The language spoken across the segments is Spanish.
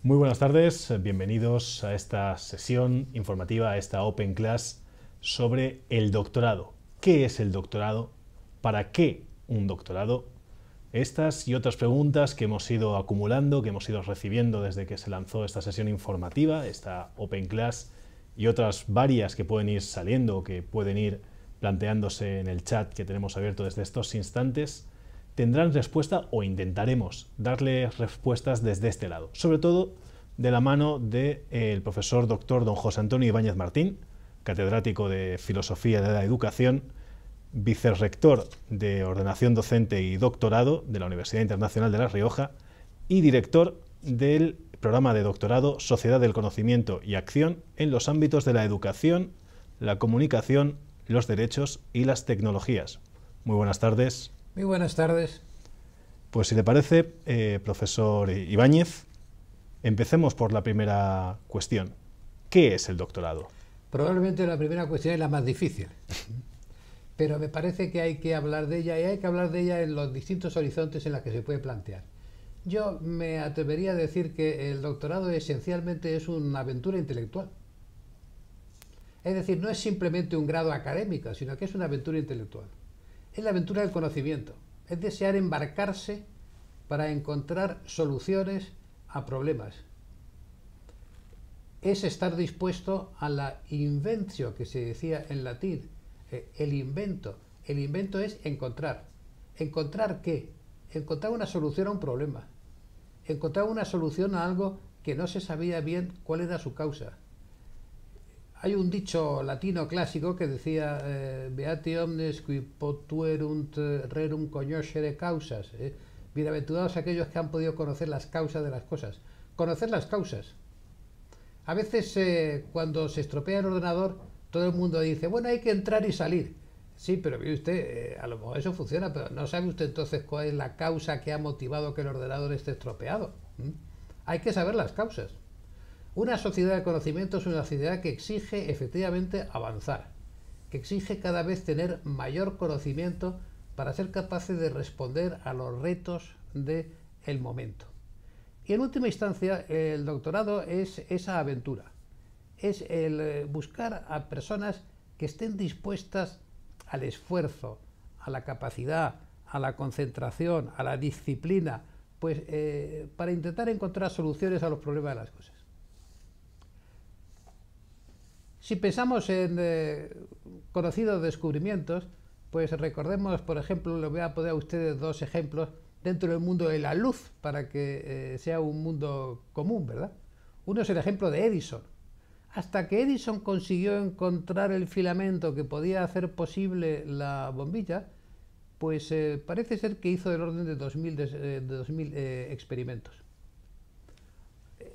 Muy buenas tardes, bienvenidos a esta sesión informativa, a esta Open Class sobre el doctorado. ¿Qué es el doctorado? ¿Para qué un doctorado? Estas y otras preguntas que hemos ido acumulando, que hemos ido recibiendo desde que se lanzó esta sesión informativa, esta Open Class, y otras varias que pueden ir saliendo, que pueden ir planteándose en el chat que tenemos abierto desde estos instantes, tendrán respuesta o intentaremos darles respuestas desde este lado, sobre todo de la mano del profesor doctor don José Antonio Ibáñez Martín, catedrático de Filosofía de la Educación, vicerrector de Ordenación Docente y Doctorado de la Universidad Internacional de La Rioja y director del programa de doctorado Sociedad del Conocimiento y Acción en los ámbitos de la educación, la comunicación, los derechos y las tecnologías. Muy buenas tardes. Muy buenas tardes. Pues si le parece, profesor Ibáñez, empecemos por la primera cuestión. ¿Qué es el doctorado? Probablemente la primera cuestión es la más difícil, pero me parece que hay que hablar de ella y hay que hablar de ella en los distintos horizontes en los que se puede plantear. Yo me atrevería a decir que el doctorado esencialmente es una aventura intelectual. Es decir, no es simplemente un grado académico, sino que es una aventura intelectual. Es la aventura del conocimiento, es desear embarcarse para encontrar soluciones a problemas. Es estar dispuesto a la inventio, que se decía en latín, el invento. El invento es encontrar. ¿Encontrar qué? Encontrar una solución a un problema. Encontrar una solución a algo que no se sabía bien cuál era su causa. Hay un dicho latino clásico que decía Beati omnes qui potuerunt rerum cognoscere causas. Bienaventurados aquellos que han podido conocer las causas de las cosas. Conocer las causas. A veces cuando se estropea el ordenador, todo el mundo dice, bueno, hay que entrar y salir. Sí, pero mire usted, a lo mejor eso funciona, pero no sabe usted entonces cuál es la causa que ha motivado que el ordenador esté estropeado. Hay que saber las causas. Una sociedad de conocimiento es una sociedad que exige efectivamente avanzar, que exige cada vez tener mayor conocimiento para ser capaces de responder a los retos del momento. Y en última instancia, el doctorado es esa aventura, es el buscar a personas que estén dispuestas al esfuerzo, a la capacidad, a la concentración, a la disciplina, pues para intentar encontrar soluciones a los problemas de las cosas. Si pensamos en conocidos descubrimientos, pues recordemos, por ejemplo, le voy a poner a ustedes dos ejemplos dentro del mundo de la luz, para que sea un mundo común, ¿verdad? Uno es el ejemplo de Edison. Hasta que Edison consiguió encontrar el filamento que podía hacer posible la bombilla, pues parece ser que hizo del orden de 2000 experimentos.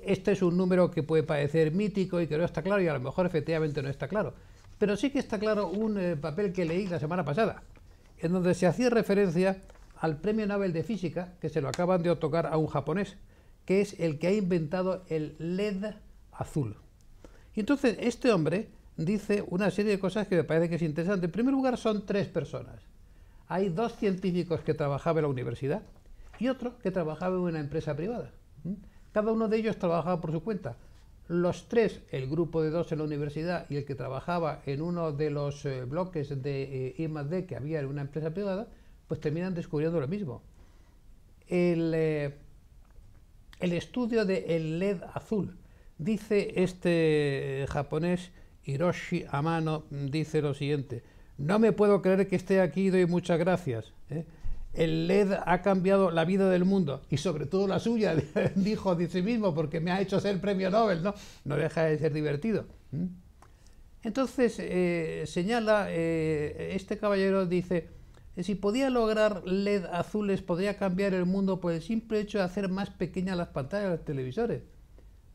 Este es un número que puede parecer mítico y que no está claro, y a lo mejor efectivamente no está claro. Pero sí que está claro un papel que leí la semana pasada, en donde se hacía referencia al Premio Nobel de Física, que se lo acaban de otorgar a un japonés, que es el que ha inventado el LED azul. Y entonces este hombre dice una serie de cosas que me parece que es interesante. En primer lugar, son tres personas. Hay dos científicos que trabajaban en la universidad y otro que trabajaba en una empresa privada. Cada uno de ellos trabajaba por su cuenta. Los tres, el grupo de dos en la universidad y el que trabajaba en uno de los bloques de I+D que había en una empresa privada, pues terminan descubriendo lo mismo. El estudio del LED azul. Dice este japonés Hiroshi Amano, dice lo siguiente: no me puedo creer que esté aquí, doy muchas gracias. El LED ha cambiado la vida del mundo y sobre todo la suya, dijo de sí mismo, porque me ha hecho ser premio Nobel, ¿no? No deja de ser divertido. Entonces señala, este caballero dice, si podía lograr LED azules, podría cambiar el mundo por el simple hecho de hacer más pequeñas las pantallas de los televisores.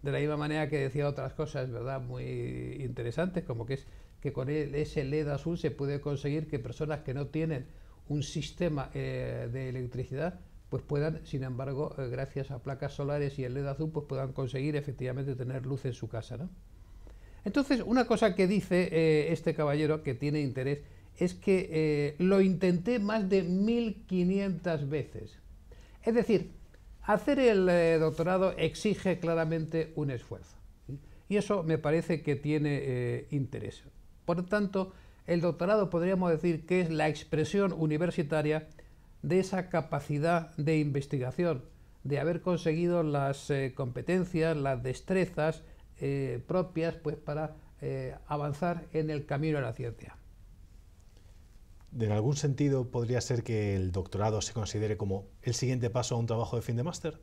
De la misma manera que decía otras cosas, ¿verdad?, muy interesantes, como que es que con ese LED azul se puede conseguir que personas que no tienen un sistema de electricidad, pues puedan, sin embargo, gracias a placas solares y el LED azul, pues puedan conseguir efectivamente tener luz en su casa, ¿no? Entonces, una cosa que dice este caballero que tiene interés es que lo intenté más de 1500 veces. Es decir, Hacer el doctorado exige claramente un esfuerzo, ¿sí? Y eso me parece que tiene interés. Por lo tanto, el doctorado podríamos decir que es la expresión universitaria de esa capacidad de investigación, de haber conseguido las competencias, las destrezas propias pues, para avanzar en el camino de la ciencia. ¿En algún sentido podría ser que el doctorado se considere como el siguiente paso a un trabajo de fin de máster?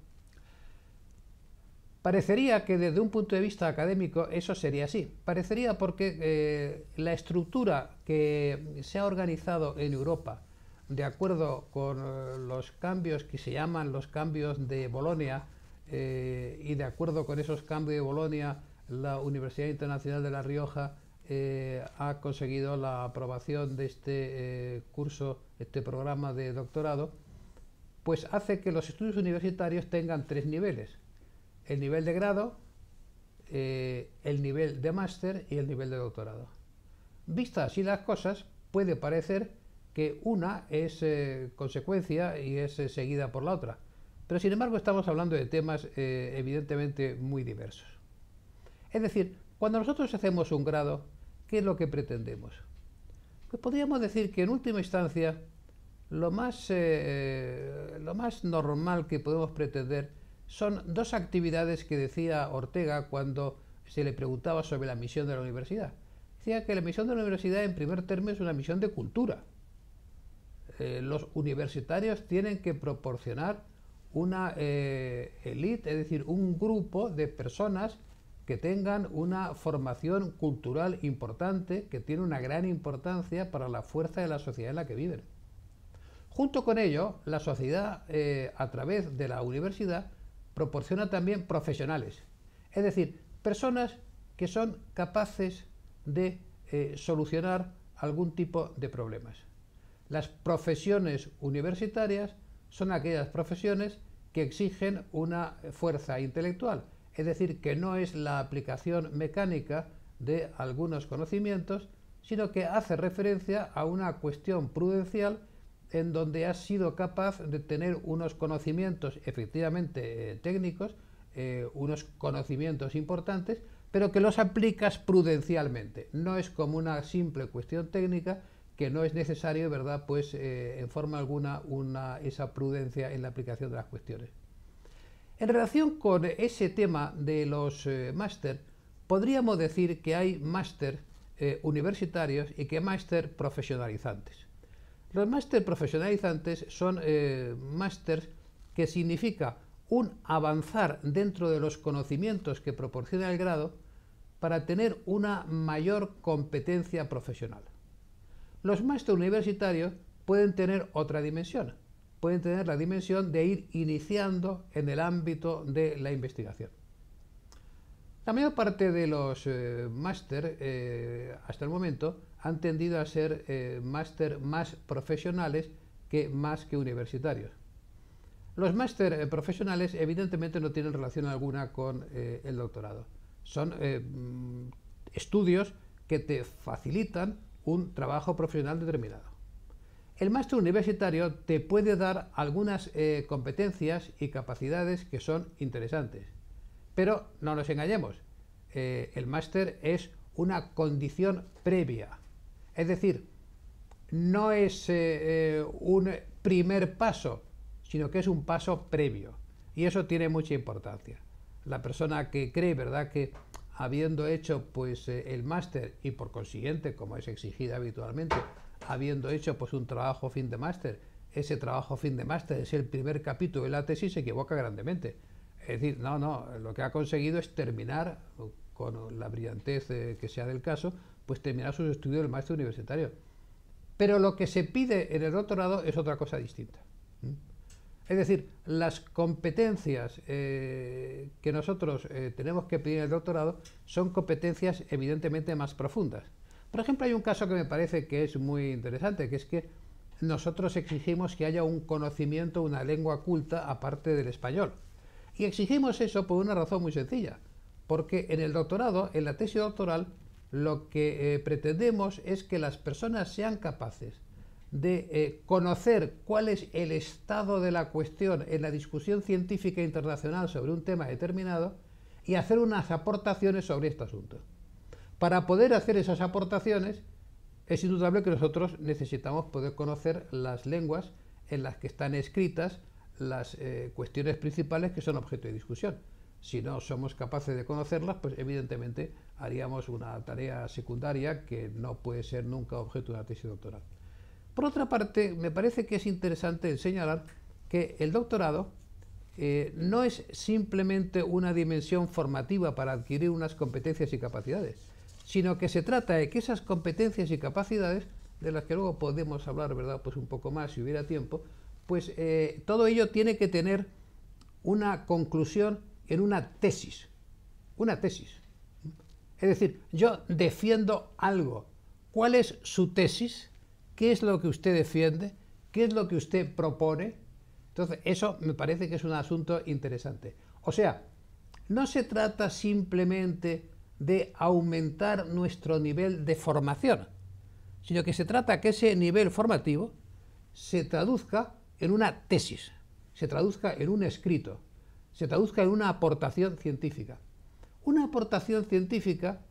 Parecería que desde un punto de vista académico eso sería así. Parecería porque la estructura que se ha organizado en Europa de acuerdo con los cambios que se llaman los cambios de Bolonia y de acuerdo con esos cambios de Bolonia, la Universidad Internacional de La Rioja ha conseguido la aprobación de este curso, este programa de doctorado, pues hace que los estudios universitarios tengan tres niveles: el nivel de grado, el nivel de máster y el nivel de doctorado. Vistas así las cosas, puede parecer que una es consecuencia y es seguida por la otra, pero sin embargo estamos hablando de temas evidentemente muy diversos. Es decir, cuando nosotros hacemos un grado, ¿qué es lo que pretendemos? Pues podríamos decir que en última instancia lo más normal que podemos pretender son dos actividades que decía Ortega cuando se le preguntaba sobre la misión de la universidad. Decía que la misión de la universidad en primer término es una misión de cultura. Los universitarios tienen que proporcionar una élite, es decir, un grupo de personas que tengan una formación cultural importante, que tiene una gran importancia para la fuerza de la sociedad en la que viven. Junto con ello, la sociedad, a través de la universidad, proporciona también profesionales, es decir, personas que son capaces de solucionar algún tipo de problemas. Las profesiones universitarias son aquellas profesiones que exigen una fuerza intelectual, es decir, que no es la aplicación mecánica de algunos conocimientos, sino que hace referencia a una cuestión prudencial en donde has sido capaz de tener unos conocimientos efectivamente técnicos, unos conocimientos importantes, pero que los aplicas prudencialmente. No es como una simple cuestión técnica, que no es necesario, ¿verdad?, pues en forma alguna esa prudencia en la aplicación de las cuestiones. En relación con ese tema de los máster, podríamos decir que hay máster universitarios y que hay máster profesionalizantes. Los máster profesionalizantes son másters que significa un avanzar dentro de los conocimientos que proporciona el grado para tener una mayor competencia profesional. Los máster universitarios pueden tener otra dimensión, pueden tener la dimensión de ir iniciando en el ámbito de la investigación. La mayor parte de los máster hasta el momento han tendido a ser máster más profesionales más que universitarios. Los máster profesionales evidentemente no tienen relación alguna con el doctorado. Son estudios que te facilitan un trabajo profesional determinado. El máster universitario te puede dar algunas competencias y capacidades que son interesantes, pero no nos engañemos, el máster es una condición previa, es decir, no es un primer paso, sino que es un paso previo, y eso tiene mucha importancia. La persona que cree, ¿verdad?, que habiendo hecho pues el máster y por consiguiente, como es exigida habitualmente, habiendo hecho pues un trabajo fin de máster, ese trabajo fin de máster es el primer capítulo de la tesis, se equivoca grandemente. Es decir, no, lo que ha conseguido es terminar, con la brillantez que sea del caso, pues terminar sus estudios del máster universitario. Pero lo que se pide en el doctorado es otra cosa distinta. Es decir, las competencias que nosotros tenemos que pedir en el doctorado son competencias evidentemente más profundas. Por ejemplo, hay un caso que me parece que es muy interesante, que es que nosotros exigimos que haya un conocimiento, una lengua culta aparte del español. Y exigimos eso por una razón muy sencilla, porque en el doctorado, en la tesis doctoral, lo que pretendemos es que las personas sean capaces de conocer cuál es el estado de la cuestión en la discusión científica internacional sobre un tema determinado y hacer unas aportaciones sobre este asunto. Para poder hacer esas aportaciones, es indudable que nosotros necesitamos poder conocer las lenguas en las que están escritas las cuestiones principales que son objeto de discusión. Si no somos capaces de conocerlas, pues evidentemente haríamos una tarea secundaria que no puede ser nunca objeto de una tesis doctoral. Por otra parte, me parece que es interesante señalar que el doctorado no es simplemente una dimensión formativa para adquirir unas competencias y capacidades, sino que se trata de que esas competencias y capacidades, de las que luego podemos hablar, ¿verdad?, pues un poco más si hubiera tiempo, pues todo ello tiene que tener una conclusión en una tesis. Una tesis. Es decir, yo defiendo algo. ¿Cuál es su tesis? ¿Qué es lo que usted defiende? ¿Qué es lo que usted propone? Entonces, eso me parece que es un asunto interesante. O sea, no se trata simplemente de aumentar nuestro nivel de formación, sino que se trata que ese nivel formativo se traduzca en una tesis, se traduzca en un escrito, se traduzca en una aportación científica. Una aportación científica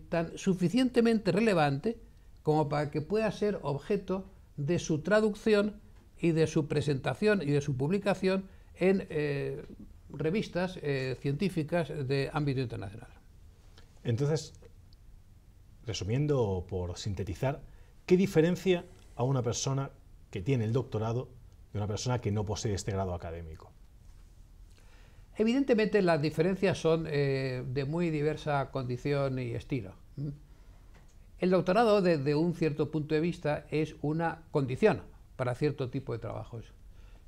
tan suficientemente relevante como para que pueda ser objeto de su traducción y de su presentación y de su publicación en revistas científicas de ámbito internacional. Entonces, resumiendo o por sintetizar, ¿qué diferencia a una persona que tiene el doctorado de una persona que no posee este grado académico? Evidentemente las diferencias son de muy diversa condición y estilo. El doctorado, desde un cierto punto de vista, es una condición para cierto tipo de trabajos.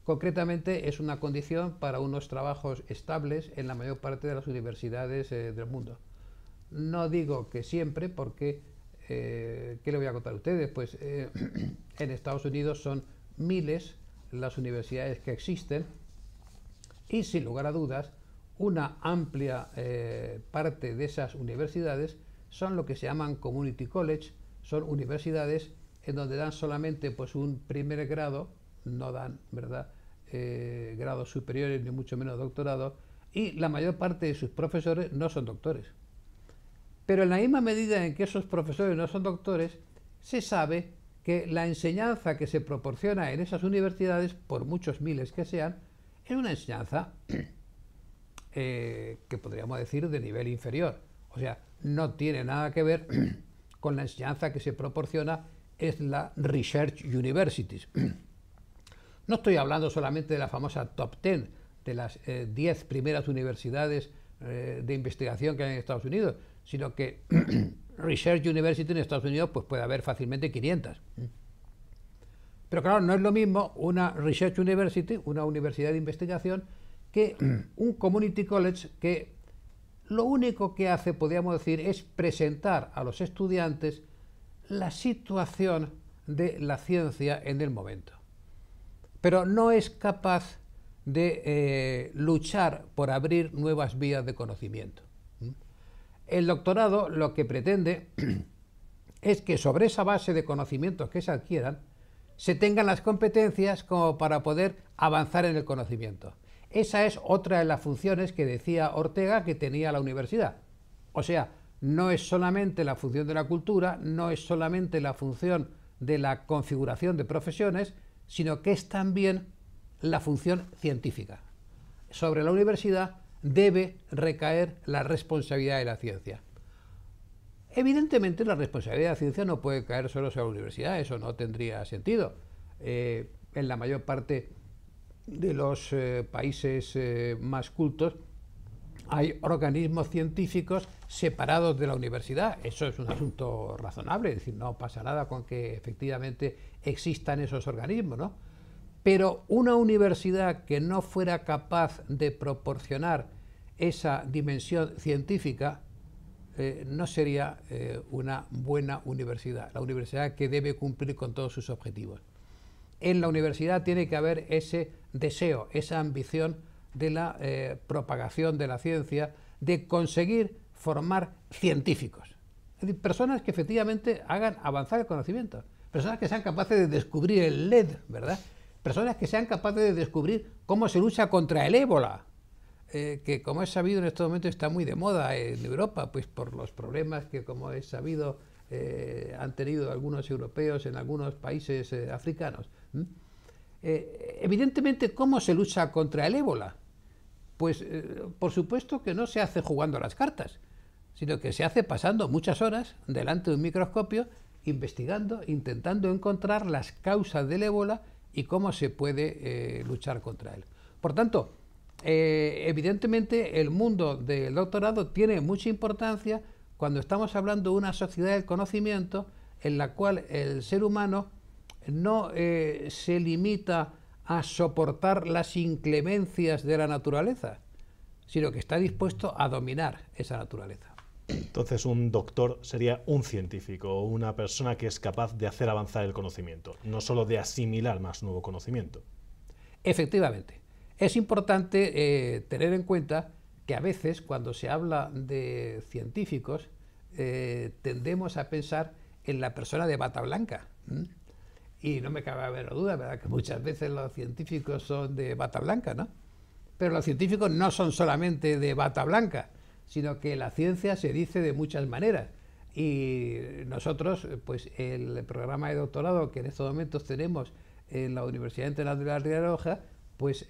Concretamente, es una condición para unos trabajos estables en la mayor parte de las universidades del mundo. No digo que siempre, porque, ¿qué le voy a contar a ustedes? Pues en Estados Unidos son miles las universidades que existen y, sin lugar a dudas, una amplia parte de esas universidades son lo que se llaman community college, son universidades en donde dan solamente pues un primer grado, no dan, ¿verdad?, grados superiores ni mucho menos doctorado, y la mayor parte de sus profesores no son doctores. Pero en la misma medida en que esos profesores no son doctores, se sabe que la enseñanza que se proporciona en esas universidades, por muchos miles que sean, es una enseñanza que podríamos decir de nivel inferior. O sea, no tiene nada que ver con la enseñanza que se proporciona en la Research Universities. No estoy hablando solamente de la famosa Top 10, de las 10 primeras universidades de investigación que hay en Estados Unidos, sino que Research University en Estados Unidos pues puede haber fácilmente 500. Pero claro, no es lo mismo una Research University, una universidad de investigación, que un Community College que lo único que hace, podríamos decir, es presentar a los estudiantes la situación de la ciencia en el momento. Pero no es capaz de luchar por abrir nuevas vías de conocimiento. El doctorado lo que pretende es que sobre esa base de conocimientos que se adquieran, se tengan las competencias como para poder avanzar en el conocimiento. Esa es otra de las funciones que decía Ortega que tenía la universidad. O sea, no es solamente la función de la cultura, no es solamente la función de la configuración de profesiones, sino que es también la función científica. Sobre la universidad debe recaer la responsabilidad de la ciencia. Evidentemente, la responsabilidad de la ciencia no puede caer solo sobre la universidad, eso no tendría sentido. En la mayor parte de los países más cultos hay organismos científicos separados de la universidad. Eso es un asunto razonable, es decir, no pasa nada con que efectivamente existan esos organismos, ¿no? Pero una universidad que no fuera capaz de proporcionar esa dimensión científica no sería una buena universidad, la universidad que debe cumplir con todos sus objetivos. En la universidad tiene que haber ese deseo, esa ambición de la propagación de la ciencia, de conseguir formar científicos, es decir, personas que efectivamente hagan avanzar el conocimiento, personas que sean capaces de descubrir el LED, ¿verdad? Personas que sean capaces de descubrir cómo se lucha contra el ébola, que como es sabido en este momento está muy de moda en Europa, pues por los problemas que, como es sabido, han tenido algunos europeos en algunos países africanos. Evidentemente, ¿cómo se lucha contra el ébola? Pues por supuesto que no se hace jugando a las cartas, sino que se hace pasando muchas horas delante de un microscopio, investigando, intentando encontrar las causas del ébola y cómo se puede luchar contra él. Por tanto, evidentemente el mundo del doctorado tiene mucha importancia cuando estamos hablando de una sociedad del conocimiento en la cual el ser humano no se limita a soportar las inclemencias de la naturaleza, sino que está dispuesto a dominar esa naturaleza. Entonces, un doctor sería un científico o una persona que es capaz de hacer avanzar el conocimiento, no solo de asimilar más nuevo conocimiento. Efectivamente. Es importante tener en cuenta que a veces, cuando se habla de científicos, tendemos a pensar en la persona de bata blanca. Y no me cabe haber duda, ¿verdad?, que muchas veces los científicos son de bata blanca, ¿no? Pero los científicos no son solamente de bata blanca, sino que la ciencia se dice de muchas maneras. Y nosotros, pues el programa de doctorado que en estos momentos tenemos en la Universidad Internacional de La Rioja, pues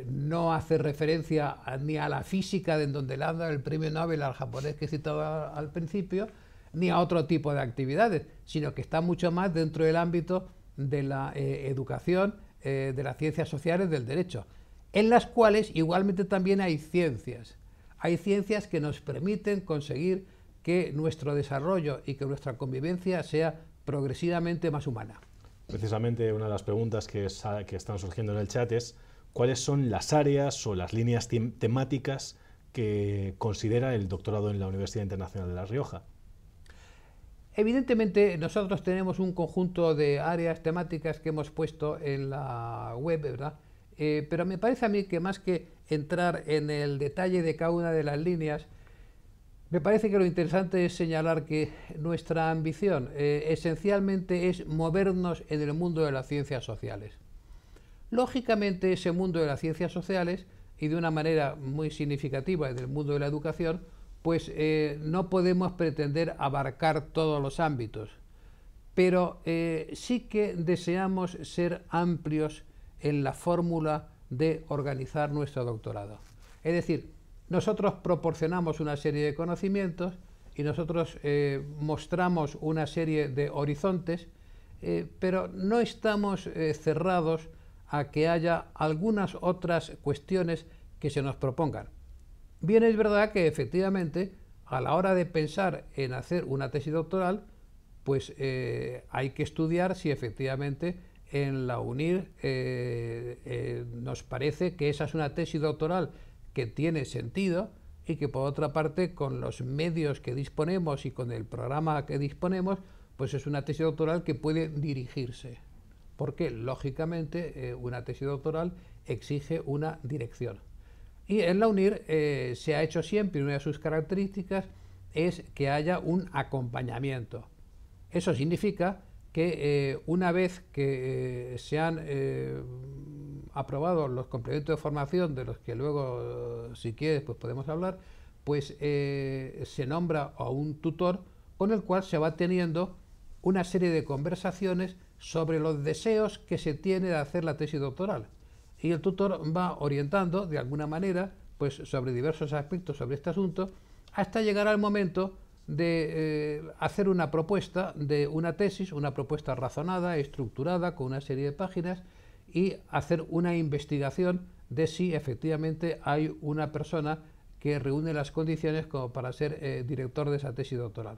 no hace referencia ni a la física, de donde le han dado el premio Nobel al japonés que he citado al principio, ni a otro tipo de actividades, sino que está mucho más dentro del ámbito de la educación, de las ciencias sociales, del derecho, en las cuales igualmente también hay ciencias. Hay ciencias que nos permiten conseguir que nuestro desarrollo y que nuestra convivencia sea progresivamente más humana. Precisamente una de las preguntas que están surgiendo en el chat es ¿cuáles son las áreas o las líneas temáticas que considera el doctorado en la Universidad Internacional de La Rioja? Evidentemente nosotros tenemos un conjunto de áreas temáticas que hemos puesto en la web, ¿verdad? Pero me parece a mí que más que entrar en el detalle de cada una de las líneas, me parece que lo interesante es señalar que nuestra ambición esencialmente es movernos en el mundo de las ciencias sociales. Lógicamente, ese mundo de las ciencias sociales, y de una manera muy significativa en el mundo de la educación, pues no podemos pretender abarcar todos los ámbitos, pero sí que deseamos ser amplios en la fórmula de organizar nuestro doctorado. Es decir, nosotros proporcionamos una serie de conocimientos y nosotros mostramos una serie de horizontes, pero no estamos cerrados a que haya algunas otras cuestiones que se nos propongan. Bien, es verdad que efectivamente a la hora de pensar en hacer una tesis doctoral, pues hay que estudiar si efectivamente en la UNIR nos parece que esa es una tesis doctoral que tiene sentido y que por otra parte con los medios que disponemos y con el programa que disponemos, pues es una tesis doctoral que puede dirigirse. Porque lógicamente una tesis doctoral exige una dirección. Y en la UNIR se ha hecho siempre, una de sus características es que haya un acompañamiento. Eso significa que una vez que se han aprobado los complementos de formación, de los que luego, si quieres, pues podemos hablar, pues se nombra a un tutor con el cual se va teniendo una serie de conversaciones sobre los deseos que se tiene de hacer la tesis doctoral. Y el tutor va orientando de alguna manera pues sobre diversos aspectos sobre este asunto hasta llegar al momento de hacer una propuesta de una tesis, una propuesta razonada, estructurada, con una serie de páginas, y hacer una investigación de si efectivamente hay una persona que reúne las condiciones como para ser director de esa tesis doctoral.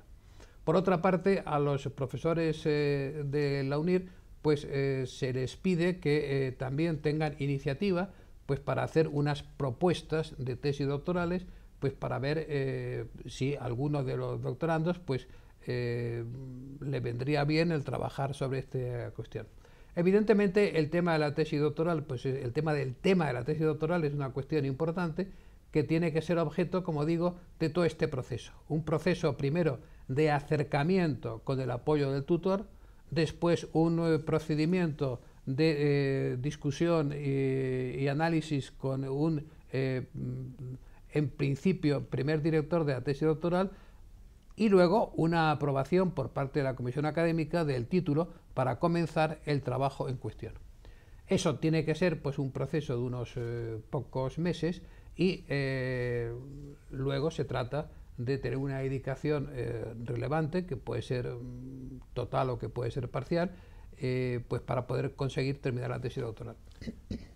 Por otra parte, a los profesores de la UNIR pues se les pide que también tengan iniciativa pues para hacer unas propuestas de tesis doctorales, pues para ver si a alguno de los doctorandos pues le vendría bien el trabajar sobre esta cuestión. Evidentemente el tema de la tesis doctoral, pues el tema de la tesis doctoral es una cuestión importante que tiene que ser objeto, como digo, de todo este proceso. Un proceso primero de acercamiento con el apoyo del tutor, después un procedimiento de discusión y análisis con un, en principio, primer director de la tesis doctoral, y luego una aprobación por parte de la comisión académica del título para comenzar el trabajo en cuestión. Eso tiene que ser pues un proceso de unos pocos meses y luego se trata de tener una dedicación relevante, que puede ser total o que puede ser parcial, pues para poder conseguir terminar la tesis doctoral.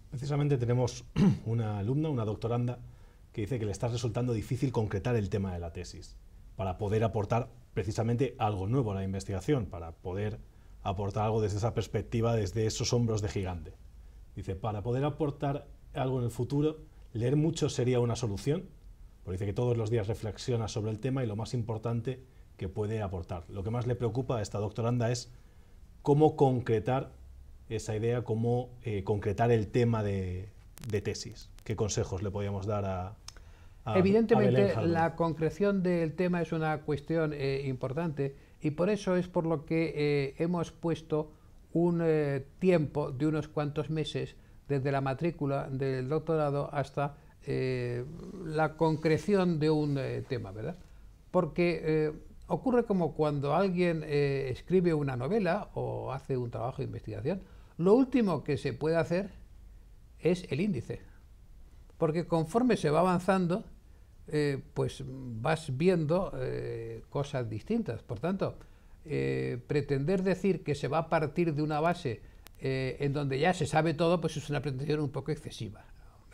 Precisamente tenemos una alumna, una doctoranda, que dice que le está resultando difícil concretar el tema de la tesis, para poder aportar precisamente algo nuevo a la investigación, para poder aportar algo desde esa perspectiva, desde esos hombros de gigante. Dice, para poder aportar algo en el futuro, leer mucho sería una solución, porque dice que todos los días reflexiona sobre el tema y lo más importante que puede aportar. Lo que más le preocupa a esta doctoranda es cómo concretar esa idea, cómo concretar el tema de tesis. ¿Qué consejos le podríamos dar a Evidentemente, la concreción del tema es una cuestión importante, y por eso es por lo que hemos puesto un tiempo de unos cuantos meses desde la matrícula del doctorado hasta la concreción de un tema, ¿verdad? Porque ocurre como cuando alguien escribe una novela o hace un trabajo de investigación. Lo último que se puede hacer es el índice, porque conforme se va avanzando, pues vas viendo cosas distintas. Por tanto, pretender decir que se va a partir de una base en donde ya se sabe todo, pues es una pretensión un poco excesiva,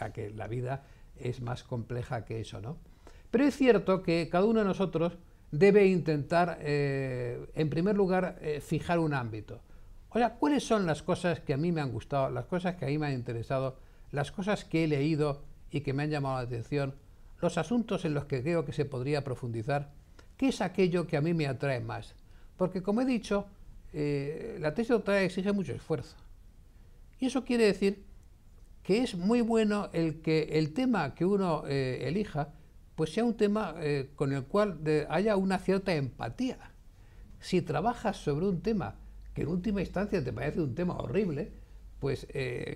¿no? Que la vida es más compleja que eso, ¿no? Pero es cierto que cada uno de nosotros debe intentar, en primer lugar, fijar un ámbito. O sea, ¿cuáles son las cosas que a mí me han gustado, las cosas que a mí me han interesado, las cosas que he leído y que me han llamado la atención, los asuntos en los que creo que se podría profundizar? ¿Qué es aquello que a mí me atrae más? Porque, como he dicho, la tesis doctoral exige mucho esfuerzo. Y eso quiere decir que es muy bueno el que el tema que uno elija pues sea un tema con el cual haya una cierta empatía. Si trabajas sobre un tema que en última instancia te parece un tema horrible, pues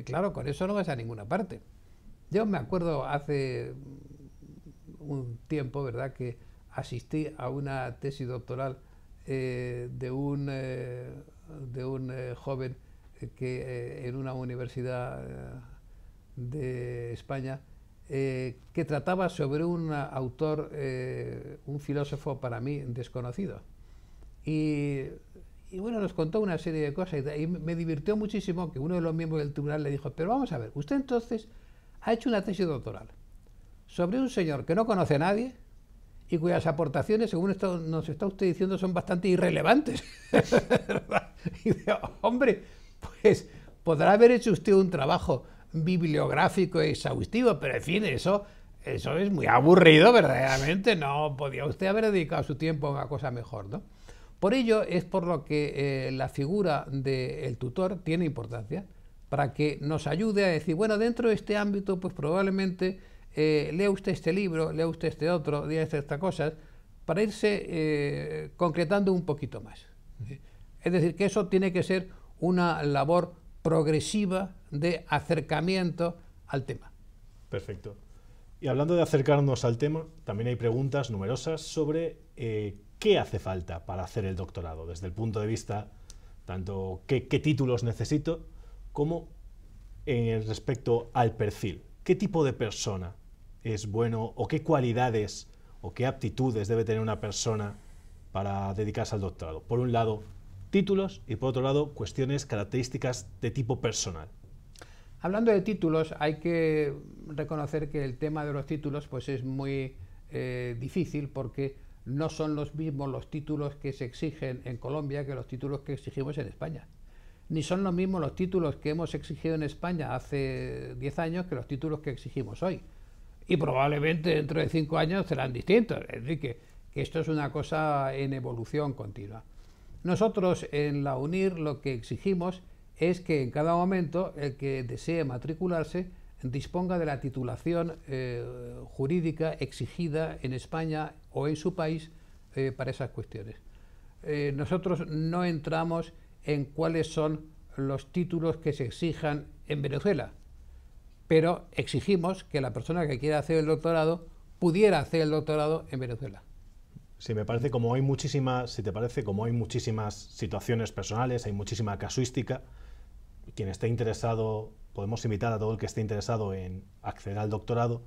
claro, con eso no vas a ninguna parte. Yo me acuerdo hace un tiempo, ¿verdad?, que asistí a una tesis doctoral de un joven que en una universidad de España que trataba sobre un autor, un filósofo para mí desconocido. Y bueno, nos contó una serie de cosas y me divirtió muchísimo que uno de los miembros del tribunal le dijo: pero vamos a ver, usted entonces ha hecho una tesis doctoral sobre un señor que no conoce a nadie y cuyas aportaciones, según nos está usted diciendo, son bastante irrelevantes. Y digo, hombre, pues podrá haber hecho usted un trabajo bibliográfico exhaustivo, pero en fin, eso es muy aburrido verdaderamente. No podía usted haber dedicado su tiempo a una cosa mejor, ¿no? Por ello es por lo que la figura del tutor tiene importancia, para que nos ayude a decir, bueno, dentro de este ámbito, pues probablemente lea usted este libro, lea usted este otro, lea estas cosas, para irse concretando un poquito más. Es decir, que eso tiene que ser una labor progresiva de acercamiento al tema. Perfecto. Y hablando de acercarnos al tema, también hay preguntas numerosas sobre qué hace falta para hacer el doctorado, desde el punto de vista tanto qué títulos necesito, como respecto al perfil. ¿Qué tipo de persona es bueno o qué cualidades o qué aptitudes debe tener una persona para dedicarse al doctorado? Por un lado, títulos, y por otro lado, cuestiones, características de tipo personal. Hablando de títulos, hay que reconocer que el tema de los títulos pues es muy difícil, porque no son los mismos los títulos que se exigen en Colombia que los títulos que exigimos en España. Ni son los mismos los títulos que hemos exigido en España hace 10 años que los títulos que exigimos hoy. Y probablemente dentro de 5 años serán distintos. Es decir, que esto es una cosa en evolución continua. Nosotros en la UNIR lo que exigimos es que en cada momento el que desee matricularse disponga de la titulación jurídica exigida en España o en su país para esas cuestiones. Nosotros no entramos en cuáles son los títulos que se exijan en Venezuela, pero exigimos que la persona que quiera hacer el doctorado pudiera hacer el doctorado en Venezuela. Sí, me parece como hay muchísimas, si te parece, como hay muchísimas situaciones personales, hay muchísima casuística, quien esté interesado, podemos invitar a todo el que esté interesado en acceder al doctorado,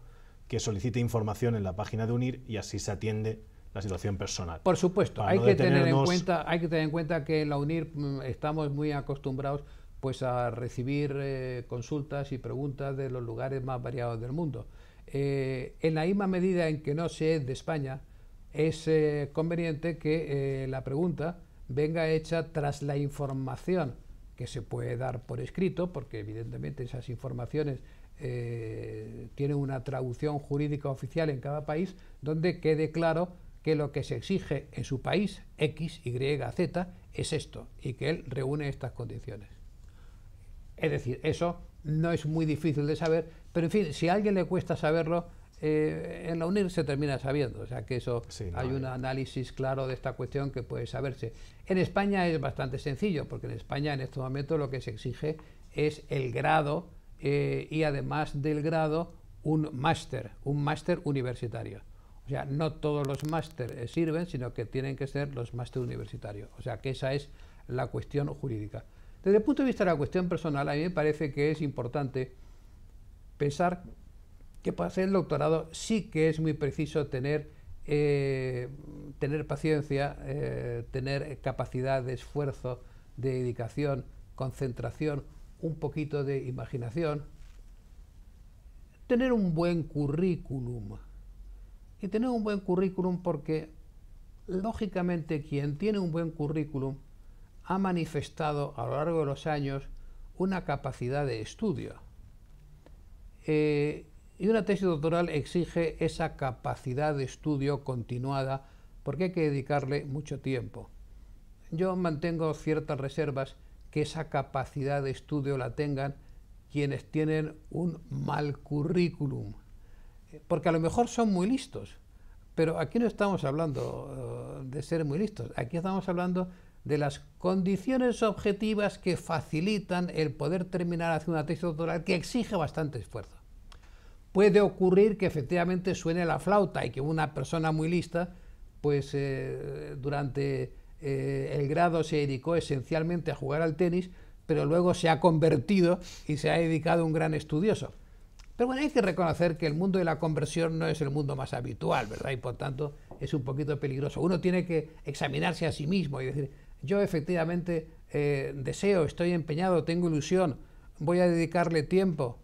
que solicite información en la página de UNIR y así se atiende la situación personal. Por supuesto, hay que tener en cuenta que en la UNIR estamos muy acostumbrados pues a recibir consultas y preguntas de los lugares más variados del mundo. En la misma medida en que no se es de España, es conveniente que la pregunta venga hecha tras la información que se puede dar por escrito, porque evidentemente esas informaciones tienen una traducción jurídica oficial en cada país, donde quede claro que lo que se exige en su país, X, Y, Z, es esto, y que él reúne estas condiciones. Es decir, eso no es muy difícil de saber, pero en fin, si a alguien le cuesta saberlo, en la UNIR se termina sabiendo, o sea que eso sí, no hay un análisis claro de esta cuestión que puede saberse. En España es bastante sencillo, porque en España en este momento lo que se exige es el grado y además del grado un máster universitario. O sea, no todos los máster sirven, sino que tienen que ser los máster universitarios. O sea que esa es la cuestión jurídica. Desde el punto de vista de la cuestión personal, a mí me parece que es importante pensar que para hacer el doctorado sí que es muy preciso tener paciencia, tener capacidad de esfuerzo, de dedicación, concentración, un poquito de imaginación, tener un buen currículum. Y tener un buen currículum porque, lógicamente, quien tiene un buen currículum ha manifestado a lo largo de los años una capacidad de estudio. Y una tesis doctoral exige esa capacidad de estudio continuada porque hay que dedicarle mucho tiempo. Yo mantengo ciertas reservas que esa capacidad de estudio la tengan quienes tienen un mal currículum, porque a lo mejor son muy listos, pero aquí no estamos hablando de ser muy listos, aquí estamos hablando de las condiciones objetivas que facilitan el poder terminar haciendo una tesis doctoral que exige bastante esfuerzo. Puede ocurrir que efectivamente suene la flauta y que una persona muy lista, pues durante el grado se dedicó esencialmente a jugar al tenis, pero luego se ha convertido y se ha dedicado a un gran estudioso. Pero bueno, hay que reconocer que el mundo de la conversión no es el mundo más habitual, ¿verdad? Y por tanto es un poquito peligroso. Uno tiene que examinarse a sí mismo y decir, yo efectivamente deseo, estoy empeñado, tengo ilusión, voy a dedicarle tiempo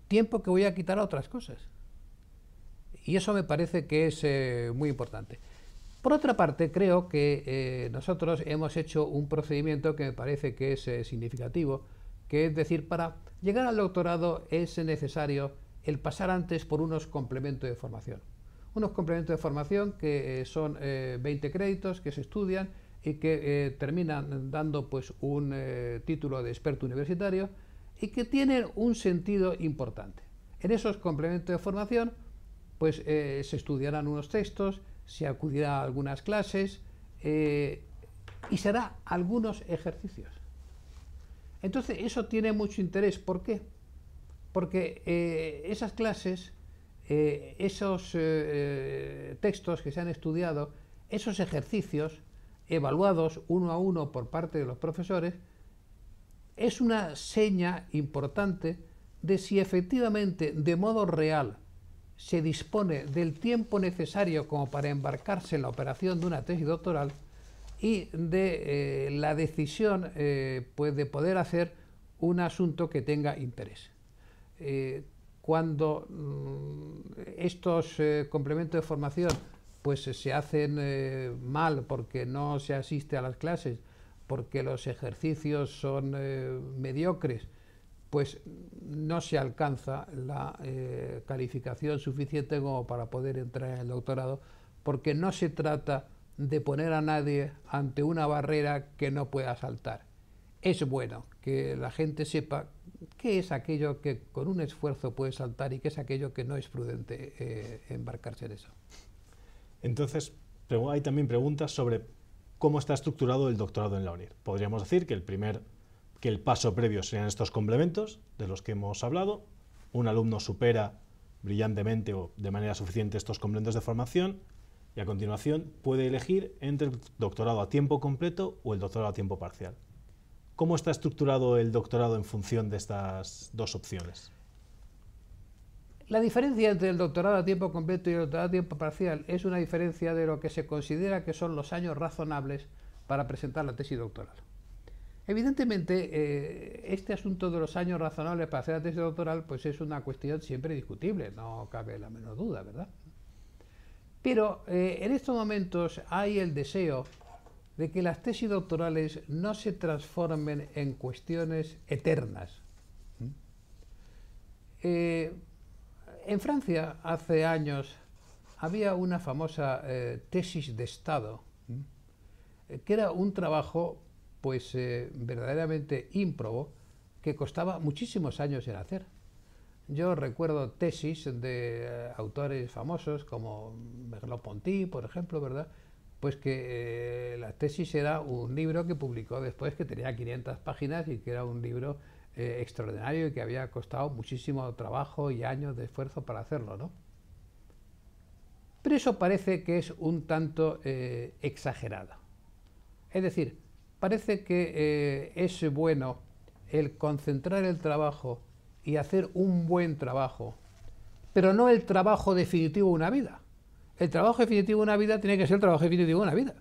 que voy a quitar a otras cosas. Y eso me parece que es muy importante. Por otra parte, creo que nosotros hemos hecho un procedimiento que me parece que es significativo, que es decir, para llegar al doctorado es necesario el pasar antes por unos complementos de formación. Unos complementos de formación que son 20 créditos que se estudian y que terminan dando pues un título de experto universitario y que tienen un sentido importante. En esos complementos de formación pues se estudiarán unos textos, se acudirá a algunas clases y se hará algunos ejercicios. Entonces eso tiene mucho interés. ¿Por qué? Porque esas clases, esos textos que se han estudiado, esos ejercicios evaluados uno a uno por parte de los profesores, es una seña importante de si efectivamente de modo real se dispone del tiempo necesario como para embarcarse en la operación de una tesis doctoral y de la decisión pues de poder hacer un asunto que tenga interés. Cuando estos complementos de formación pues se hacen mal porque no se asiste a las clases, porque los ejercicios son mediocres, pues no se alcanza la calificación suficiente como para poder entrar en el doctorado, porque no se trata de poner a nadie ante una barrera que no pueda saltar. Es bueno que la gente sepa qué es aquello que con un esfuerzo puede saltar y qué es aquello que no es prudente embarcarse en eso. Entonces, hay también preguntas sobre ¿Cómo está estructurado el doctorado en la UNIR? Podríamos decir que el paso previo serían estos complementos de los que hemos hablado. Un alumno supera brillantemente o de manera suficiente estos complementos de formación y a continuación puede elegir entre el doctorado a tiempo completo o el doctorado a tiempo parcial. ¿Cómo está estructurado el doctorado en función de estas dos opciones? La diferencia entre el doctorado a tiempo completo y el doctorado a tiempo parcial es una diferencia de lo que se considera que son los años razonables para presentar la tesis doctoral. Evidentemente, este asunto de los años razonables para hacer la tesis doctoral pues es una cuestión siempre discutible, no cabe la menor duda, ¿verdad? Pero en estos momentos hay el deseo de que las tesis doctorales no se transformen en cuestiones eternas. En Francia, hace años, había una famosa tesis de Estado, que era un trabajo pues verdaderamente ímprobo, que costaba muchísimos años en hacer. Yo recuerdo tesis de autores famosos como Merleau-Ponty, por ejemplo, ¿verdad? Pues que la tesis era un libro que publicó después, que tenía 500 páginas y que era un libro extraordinario y que había costado muchísimo trabajo y años de esfuerzo para hacerlo, ¿no? Pero eso parece que es un tanto exagerado. Es decir, parece que es bueno el concentrar el trabajo y hacer un buen trabajo, pero no el trabajo definitivo de una vida. El trabajo definitivo de una vida tiene que ser el trabajo definitivo de una vida.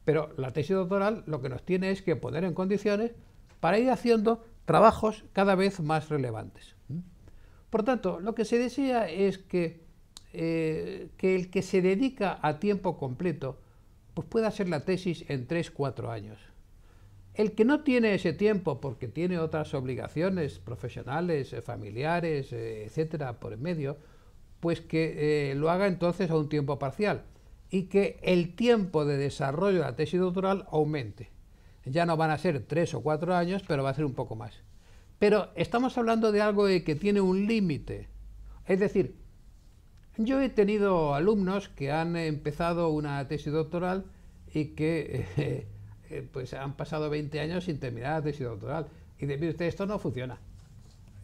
Pero la tesis doctoral lo que nos tiene es que poner en condiciones para ir haciendo trabajos cada vez más relevantes. Por tanto, lo que se desea es que el que se dedica a tiempo completo pues pueda hacer la tesis en 3-4 años. El que no tiene ese tiempo porque tiene otras obligaciones profesionales, familiares, etcétera, por en medio, pues que lo haga entonces a un tiempo parcial y que el tiempo de desarrollo de la tesis doctoral aumente. Ya no van a ser 3 o 4 años, pero va a ser un poco más. Pero estamos hablando de algo que tiene un límite. Es decir, yo he tenido alumnos que han empezado una tesis doctoral y que pues han pasado 20 años sin terminar la tesis doctoral. Y dice, mire usted, esto no funciona.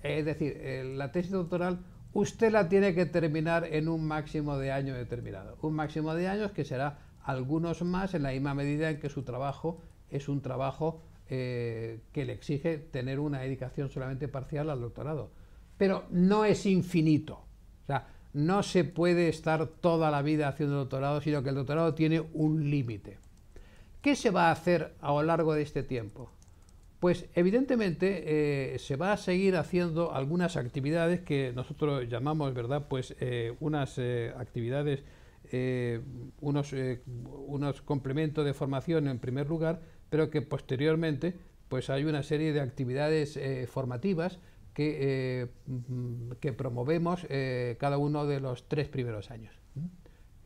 Es decir, la tesis doctoral usted la tiene que terminar en un máximo de año determinado. Un máximo de años que será algunos más en la misma medida en que su trabajo es un trabajo que le exige tener una dedicación solamente parcial al doctorado. Pero no es infinito. O sea, no se puede estar toda la vida haciendo doctorado, sino que el doctorado tiene un límite. ¿Qué se va a hacer a lo largo de este tiempo? Pues evidentemente se va a seguir haciendo algunas actividades que nosotros llamamos, ¿verdad? Pues unas actividades, unos complementos de formación en primer lugar, pero que posteriormente pues hay una serie de actividades formativas que promovemos cada uno de los 3 primeros años.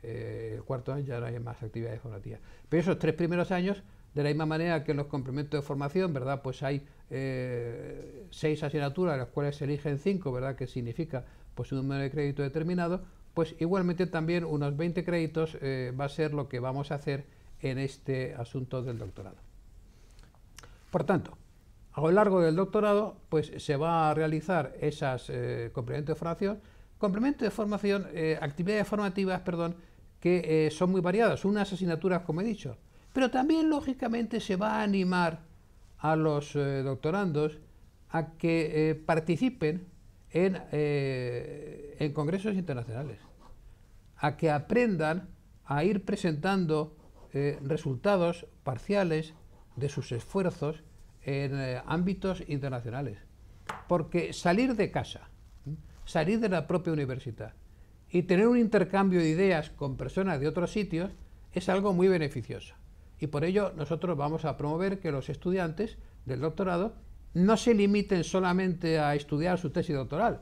El cuarto año ya no hay más actividades formativas. Pero esos 3 primeros años, de la misma manera que en los complementos de formación, ¿verdad? Pues hay 6 asignaturas, de las cuales se eligen 5, ¿verdad? Que significa pues un número de crédito determinado, pues igualmente también unos 20 créditos va a ser lo que vamos a hacer en este asunto del doctorado. Por tanto, a lo largo del doctorado, pues se va a realizar esas complementos de formación, actividades formativas, perdón, que son muy variadas, unas asignaturas, como he dicho, pero también, lógicamente, se va a animar a los doctorandos a que participen en congresos internacionales, a que aprendan a ir presentando resultados parciales de sus esfuerzos en ámbitos internacionales. Porque salir de casa, salir de la propia universidad y tener un intercambio de ideas con personas de otros sitios es algo muy beneficioso. Y por ello nosotros vamos a promover que los estudiantes del doctorado no se limiten solamente a estudiar su tesis doctoral,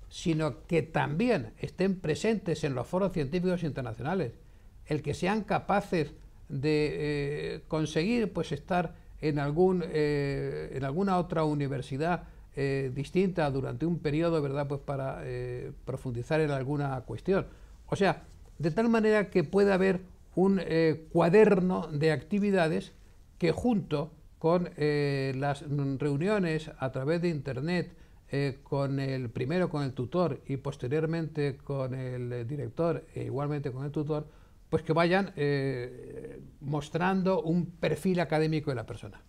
sino que también estén presentes en los foros científicos internacionales, el que sean capaces de conseguir pues estar en alguna otra universidad distinta durante un periodo, ¿verdad? Pues para profundizar en alguna cuestión. O sea, de tal manera que pueda haber un cuaderno de actividades que junto con las reuniones a través de Internet, primero con el tutor y posteriormente con el director e igualmente con el tutor, pues que vayan mostrando un perfil académico de la persona.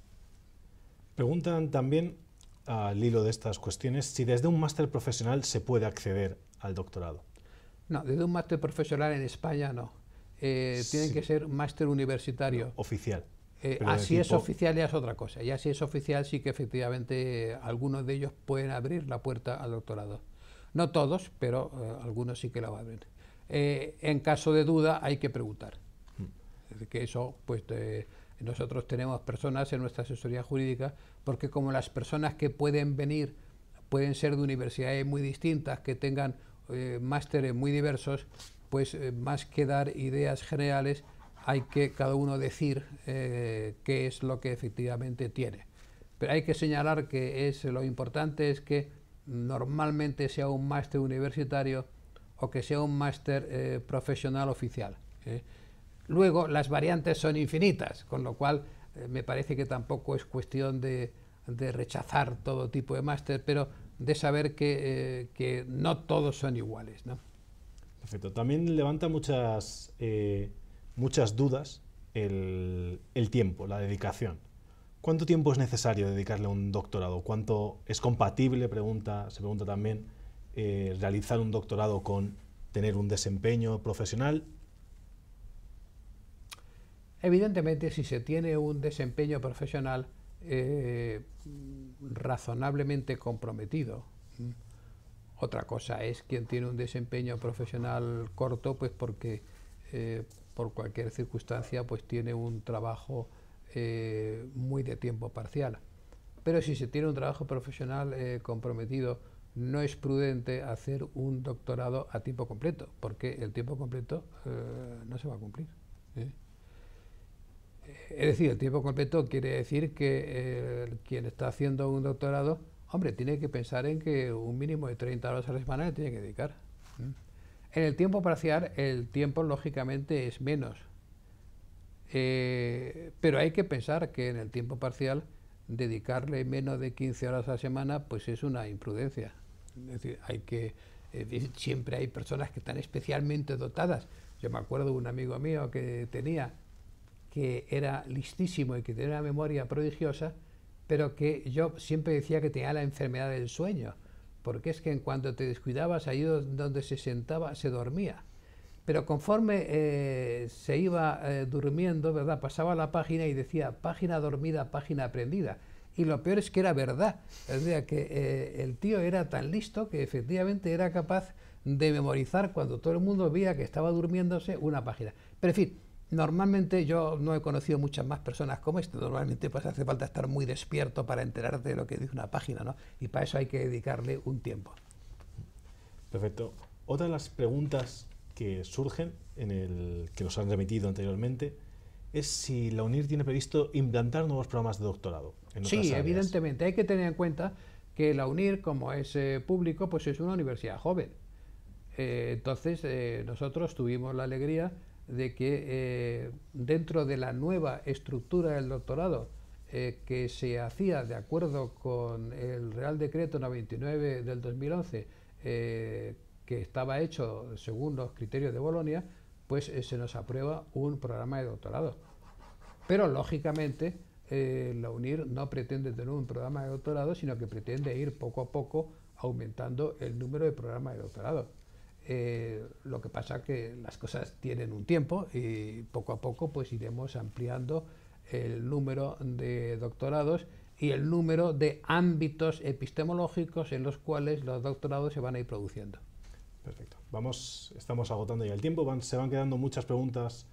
Preguntan también, al hilo de estas cuestiones, si desde un máster profesional se puede acceder al doctorado. No, desde un máster profesional en España no. Tienen que ser máster universitario. No, oficial. Si es oficial ya es otra cosa. Ya si es oficial sí que efectivamente algunos de ellos pueden abrir la puerta al doctorado. No todos, pero algunos sí que la abren. En caso de duda hay que preguntar. Es decir, que eso, pues nosotros tenemos personas en nuestra asesoría jurídica, porque como las personas que pueden venir pueden ser de universidades muy distintas, que tengan másteres muy diversos, pues más que dar ideas generales, hay que cada uno decir qué es lo que efectivamente tiene. Pero hay que señalar que lo importante es que normalmente sea un máster universitario o que sea un máster profesional oficial. Luego, las variantes son infinitas, con lo cual me parece que tampoco es cuestión de rechazar todo tipo de máster, pero de saber que no todos son iguales, ¿no? Perfecto. También levanta muchas dudas el tiempo, la dedicación. ¿Cuánto tiempo es necesario dedicarle a un doctorado? ¿Cuánto es compatible, se pregunta también, realizar un doctorado con tener un desempeño profesional? Evidentemente, si se tiene un desempeño profesional razonablemente comprometido. Otra cosa es quien tiene un desempeño profesional corto, pues porque por cualquier circunstancia pues tiene un trabajo muy de tiempo parcial. Pero si se tiene un trabajo profesional comprometido, no es prudente hacer un doctorado a tiempo completo, porque el tiempo completo no se va a cumplir. Es decir, el tiempo completo quiere decir que quien está haciendo un doctorado, hombre, tiene que pensar en que un mínimo de 30 horas a la semana le tiene que dedicar. En el tiempo parcial, el tiempo lógicamente es menos. Pero hay que pensar que en el tiempo parcial dedicarle menos de 15 horas a la semana pues es una imprudencia. Es decir, siempre hay personas que están especialmente dotadas. Yo me acuerdo de un amigo mío que era listísimo y que tenía una memoria prodigiosa, pero que yo siempre decía que tenía la enfermedad del sueño, porque es que en cuanto te descuidabas, ahí donde se sentaba, se dormía. Pero conforme se iba durmiendo, ¿verdad?, pasaba la página y decía página dormida, página aprendida. Y lo peor es que era verdad. Es decir, que el tío era tan listo que efectivamente era capaz de memorizar cuando todo el mundo veía que estaba durmiéndose una página. Pero en fin, normalmente yo no he conocido muchas más personas como este. Normalmente pues hace falta estar muy despierto para enterarte de lo que dice una página, ¿no? Y para eso hay que dedicarle un tiempo. Perfecto. Otra de las preguntas que surgen, que nos han remitido anteriormente, es si la UNIR tiene previsto implantar nuevos programas de doctorado en otras áreas. Sí, evidentemente. Hay que tener en cuenta que la UNIR, como es público, pues es una universidad joven. Entonces, nosotros tuvimos la alegría de que dentro de la nueva estructura del doctorado que se hacía de acuerdo con el Real Decreto 99 del 2011, que estaba hecho según los criterios de Bolonia, pues se nos aprueba un programa de doctorado. Pero lógicamente la UNIR no pretende tener un programa de doctorado, sino que pretende ir poco a poco aumentando el número de programas de doctorado. Lo que pasa es que las cosas tienen un tiempo y poco a poco pues iremos ampliando el número de doctorados y el número de ámbitos epistemológicos en los cuales los doctorados se van a ir produciendo. Perfecto. Estamos agotando ya el tiempo. Se van quedando muchas preguntas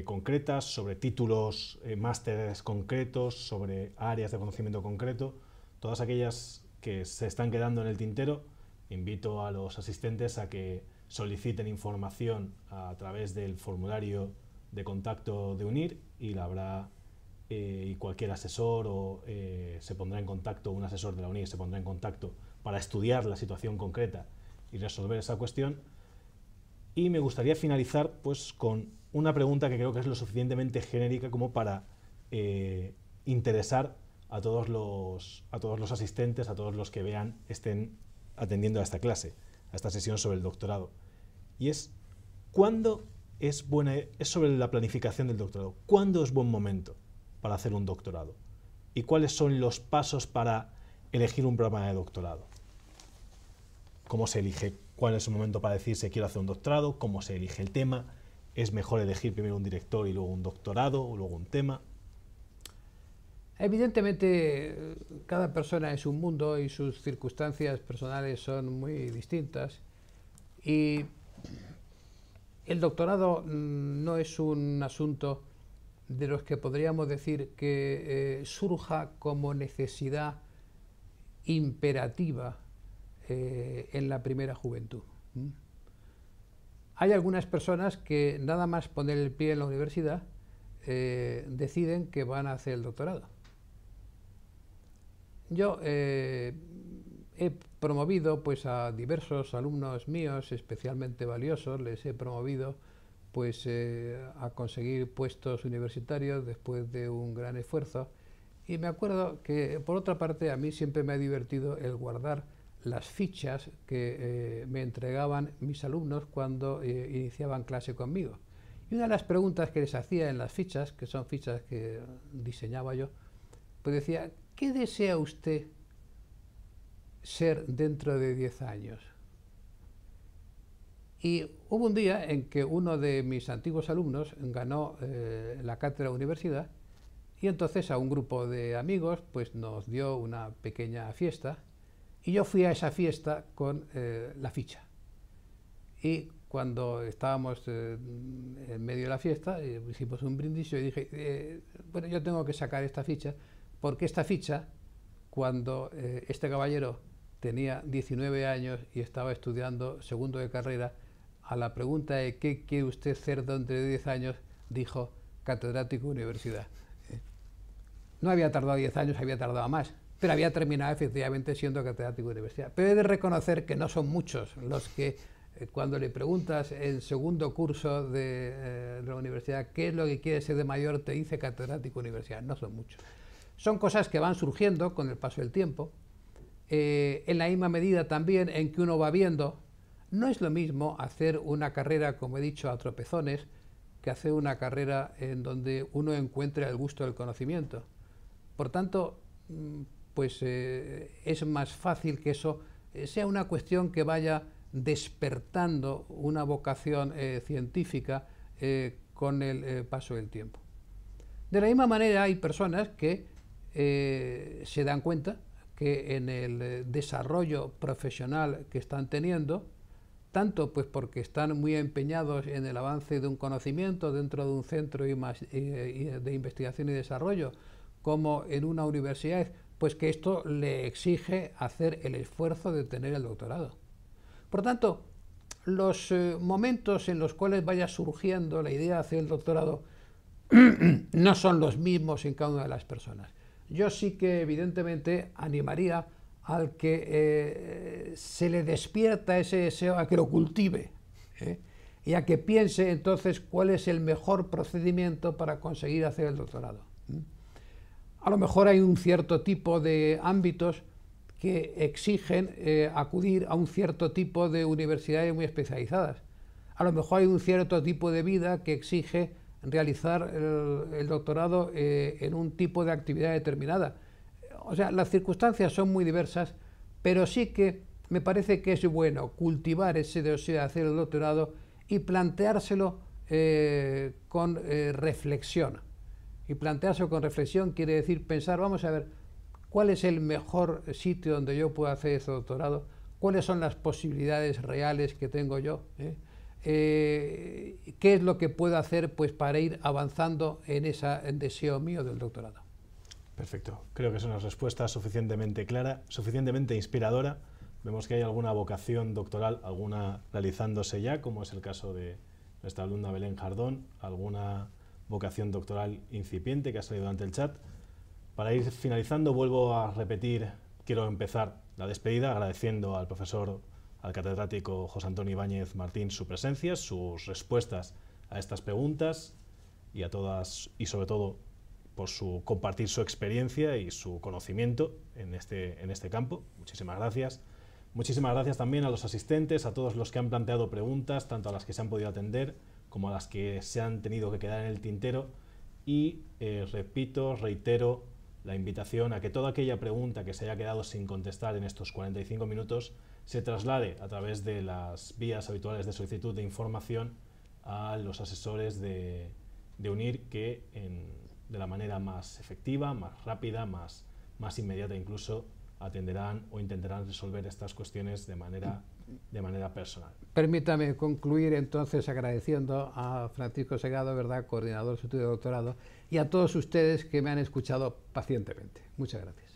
concretas sobre títulos, másteres concretos, sobre áreas de conocimiento concreto. Todas aquellas que se están quedando en el tintero, invito a los asistentes a que soliciten información a través del formulario de contacto de UNIR y la habrá y cualquier asesor se pondrá en contacto, un asesor de la UNIR se pondrá en contacto para estudiar la situación concreta y resolver esa cuestión. Y me gustaría finalizar pues con una pregunta que creo que es lo suficientemente genérica como para interesar a todos los asistentes, a todos los que estén atendiendo a esta clase, a esta sesión sobre el doctorado. Y es, ¿cuándo es sobre la planificación del doctorado? ¿Cuándo es buen momento para hacer un doctorado? ¿Y cuáles son los pasos para elegir un programa de doctorado? ¿Cómo se elige? ¿Cuál es el momento para decir si quiero hacer un doctorado? ¿Cómo se elige el tema? ¿Es mejor elegir primero un director y luego un doctorado o luego un tema? Evidentemente, cada persona es un mundo y sus circunstancias personales son muy distintas. Y el doctorado no es un asunto de los que podríamos decir que surja como necesidad imperativa en la primera juventud. Hay algunas personas que nada más poner el pie en la universidad deciden que van a hacer el doctorado. Yo he promovido pues a diversos alumnos míos especialmente valiosos, les he promovido pues a conseguir puestos universitarios después de un gran esfuerzo, y me acuerdo que por otra parte a mí siempre me ha divertido el guardar las fichas que me entregaban mis alumnos cuando iniciaban clase conmigo. Y una de las preguntas que les hacía en las fichas, que son fichas que diseñaba yo, pues decía: ¿qué desea usted ser dentro de 10 años? Y hubo un día en que uno de mis antiguos alumnos ganó la cátedra de universidad, y entonces a un grupo de amigos pues nos dio una pequeña fiesta, y yo fui a esa fiesta con la ficha. Y cuando estábamos en medio de la fiesta, hicimos un brindis y dije, bueno, yo tengo que sacar esta ficha, porque esta ficha, cuando este caballero tenía 19 años y estaba estudiando segundo de carrera, a la pregunta de ¿qué quiere usted ser dentro de 10 años?, dijo catedrático de universidad. No había tardado 10 años, había tardado más, pero había terminado efectivamente siendo catedrático de universidad. Pero he de reconocer que no son muchos los que cuando le preguntas en segundo curso de la universidad qué es lo que quiere ser de mayor, te dice catedrático de universidad. No son muchos. Son cosas que van surgiendo con el paso del tiempo. En la misma medida también en que uno va viendo, no es lo mismo hacer una carrera, como he dicho, a tropezones, que hacer una carrera en donde uno encuentre el gusto del conocimiento. Por tanto, pues es más fácil que eso sea una cuestión que vaya despertando una vocación científica con el paso del tiempo. De la misma manera hay personas que se dan cuenta que en el desarrollo profesional que están teniendo, tanto pues porque están muy empeñados en el avance de un conocimiento dentro de un centro de investigación y desarrollo, como en una universidad, pues que esto le exige hacer el esfuerzo de tener el doctorado. Por tanto, los momentos en los cuales vaya surgiendo la idea de hacer el doctorado no son los mismos en cada una de las personas. Yo sí que evidentemente animaría al que se le despierta ese deseo a que lo cultive, y a que piense entonces cuál es el mejor procedimiento para conseguir hacer el doctorado. A lo mejor hay un cierto tipo de ámbitos que exigen acudir a un cierto tipo de universidades muy especializadas. A lo mejor hay un cierto tipo de vida que exige realizar el doctorado en un tipo de actividad determinada. O sea, las circunstancias son muy diversas, pero sí que me parece que es bueno cultivar ese deseo de hacer el doctorado y planteárselo con reflexión. Y planteárselo con reflexión quiere decir pensar, vamos a ver, ¿cuál es el mejor sitio donde yo puedo hacer ese doctorado? ¿Cuáles son las posibilidades reales que tengo yo? ¿Qué es lo que puedo hacer pues, para ir avanzando en ese deseo mío del doctorado? Perfecto. Creo que es una respuesta suficientemente clara, suficientemente inspiradora. Vemos que hay alguna vocación doctoral, alguna realizándose ya, como es el caso de nuestra alumna Belén Jardón, alguna vocación doctoral incipiente que ha salido ante el chat. Para ir finalizando, vuelvo a repetir, quiero empezar la despedida agradeciendo al catedrático José Antonio Ibáñez Martín su presencia, sus respuestas a estas preguntas y a todas, y sobre todo por compartir su experiencia y su conocimiento en este campo. Muchísimas gracias. Muchísimas gracias también a los asistentes, a todos los que han planteado preguntas, tanto a las que se han podido atender como a las que se han tenido que quedar en el tintero. Y reitero la invitación a que toda aquella pregunta que se haya quedado sin contestar en estos 45 minutos se traslade a través de las vías habituales de solicitud de información a los asesores de UNIR, que de la manera más efectiva, más rápida, más inmediata incluso, atenderán o intentarán resolver estas cuestiones de manera personal. Permítame concluir entonces agradeciendo a Francisco Segado, ¿verdad?, coordinador del estudio de doctorado, y a todos ustedes que me han escuchado pacientemente. Muchas gracias.